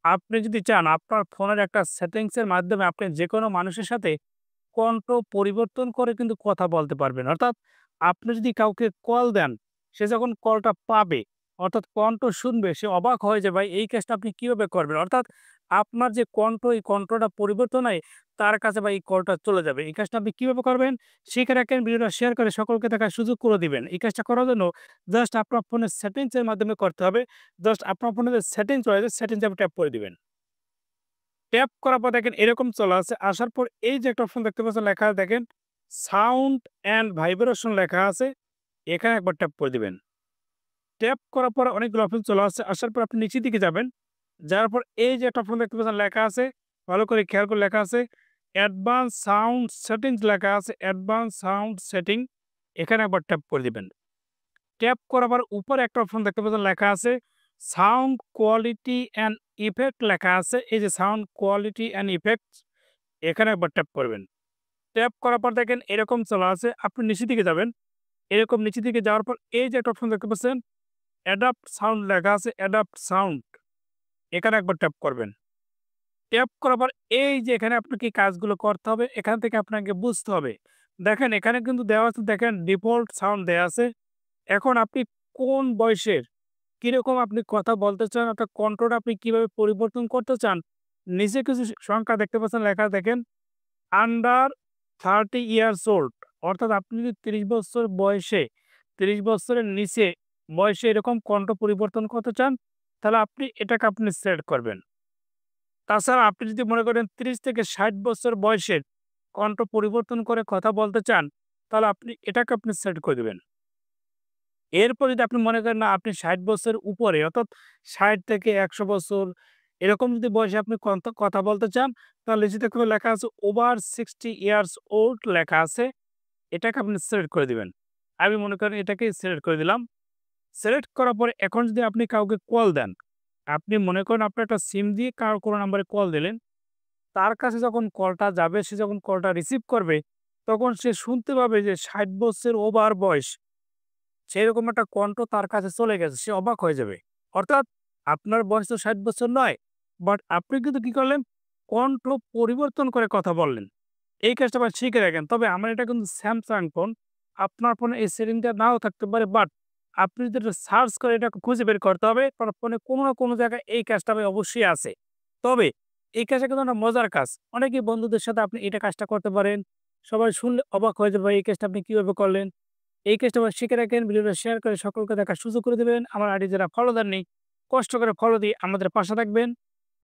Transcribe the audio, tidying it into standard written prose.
আপনি যদি চান আপনার ফোনের একটা সেটিংস এর মাধ্যমে আপনি যেকোনো মানুষের সাথে কণ্ঠ পরিবর্তন করে কিন্তু কথা বলতে পারবেন। অর্থাৎ আপনি যদি কাউকে কল দেন, সে যখন কলটা পাবে অর্থাৎ কণ্ঠ শুনবে সে অবাক হয়ে যাবে, ভাই এই কাজটা আপনি কিভাবে করবেন? অর্থাৎ আপনার যে কণ্ঠ, এই কণ্ঠটা পরিবর্তন হয় তার কাছে বা এই কলটা চলে যাবে। এই কাজটা আপনি কিভাবে করবেন? শিখে রাখেন, ভিডিওটা শেয়ার করে সকলকে দেখার সুযোগ করে দিবেন। এই কাজটা করার জন্য জাস্ট আপনার ফোনের সেটিংস এর মাধ্যমে করতে হবে। জাস্ট আপনার ফোনে যে সেটিংস রয়েছে সেটিংস এ আপনি ট্যাপ করে দিবেন। ট্যাপ করার পর দেখেন এরকম চলে আসে। আসার পর এই যে একটা অপশন দেখতে পাচ্ছেন লেখা দেখেন সাউন্ড অ্যান্ড ভাইব্রেশন লেখা আছে। এখানে একবার ট্যাপ করে দিবেন। ট্যাপ করার পর অনেকগুলো অপশন চলে আসছে। আসার পর আপনি নিচের দিকে যাবেন। যাওয়ার পর এই যে একটা অপশন দেখতে পাচ্ছেন লেখা আছে, ভালো করে খেয়াল করে লেখা আছে অ্যাডভান্স সাউন্ড সেটিংস লেখা আছে, অ্যাডভান্স সাউন্ড সেটিং। এখানে একবার ট্যাপ করে দিবেন। ট্যাপ করার পর উপরে একটা অপশন দেখতে পাচ্ছেন লেখা আছে সাউন্ড কোয়ালিটি অ্যান্ড ইফেক্ট লেখা আছে। এই যে সাউন্ড কোয়ালিটি অ্যান্ড ইফেক্টস এখানে একবার ট্যাপ করবেন। ট্যাপ করার পর দেখেন এরকম চলে আসে। আপনি নিচের দিকে যাবেন। এরকম নিচের দিকে যাওয়ার পর এই যে একটা অপশন দেখতে পাচ্ছেন অ্যাডাপ্ট সাউন্ড লেখা আছে, অ্যাডাপ্ট সাউন্ড এখানে একবার ট্যাপ করবেন। ট্যাপ করার পর এই যে এখানে আপনাকে কাজগুলো করতে হবে, এখান থেকে আপনাকে বুঝতে হবে। দেখেন এখানে কিন্তু দেওয়া আছে, দেখেন ডিফল্ট সাউন্ড দেয়া আছে। এখন আপনি কোন বয়সের কিরকম আপনি কথা বলতে চান, আপনার কণ্ঠটা আপনি কিভাবে পরিবর্তন করতে চান, নিচে কিছু সংখ্যা দেখতে পাচ্ছেন লেখা দেখেন আন্ডার 30 ইয়ার্স ওল্ড, অর্থাৎ আপনি যদি ৩০ বছর বয়সে ৩০ বছরের নিচে বয়সে এরকম কণ্ঠ পরিবর্তন করতে চান, তাহলে এটাকে আপনি সিলেক্ট করবেন। তাছাড়া আপনি যদি মনে করেন ৩০ থেকে ৬০ বছর বয়সের কণ্ঠ পরিবর্তন করে কথা বলতে চান, তাহলে এটাকে আপনি সিলেক্ট করে দিবেন। এরপর যদি আপনি মনে করেন না আপনি ৬০ বছরের উপরে অর্থাৎ ৬০ থেকে ১০০ বছর এরকম যদি বয়সে আপনি কথা বলতে চান, তাহলে নিচে দেখবেন লেখা আছে ওভার 60 ইয়ার্স ওল্ড লেখা আছে। এটাকে আপনি সিলেক্ট করে দিবেন। আমি মনে করেন এটাকেই সিলেক্ট করে দিলাম। সিলেক্ট করার পরে এখন যদি আপনি কাউকে কল দেন, আপনি মনে করেন আপনার একটা সিম দিয়ে কারো কোনো নাম্বারে কল দিলেন। তার কাছে যখন কলটা যাবে, সে যখন কলটা রিসিভ করবে, তখন সে শুনতে পাবে যে ৬০ বছরের ওভার বয়স। সেরকম একটা কণ্ঠ তার কাছে চলে গেছে। সে অবাক হয়ে যাবে। অর্থাৎ আপনার বয়স তো ৬০ বছর নয়। বাট আপনি কিন্তু কি করলেন? কণ্ঠ পরিবর্তন করে কথা বললেন। এই কাজটা আবার শিখে রাখেন। তবে আমার এটা কিন্তু Samsung ফোন। আপনার ফোনে এই সেটিংটা নাও থাকতে পারে। বাট আপনি যদি এটা সার্চ করে এটা খুঁজে বের করতে হবে। আপনার ফোনে কোনো না কোনো জায়গায় এই কাজটা ভাই অবশ্যই আছে। তবে এই কাজটা কিন্তু একটা মজার কাজ। অনেকেই বন্ধুদের সাথে আপনি এটা কাজটা করতে পারেন। সবাই শুনলে অবাক হয়ে যাবে, ভাই এই কাজটা আপনি কিভাবে করলেন? এই কাজটা আবার শিখে রাখেন, ভিডিওটা শেয়ার করে সকলকে দেখার সুযোগ করে দিবেন। আমার আইডি যারা ফলো দেননি, কষ্ট করে ফলো দিয়ে আমাদের পাশে থাকবেন।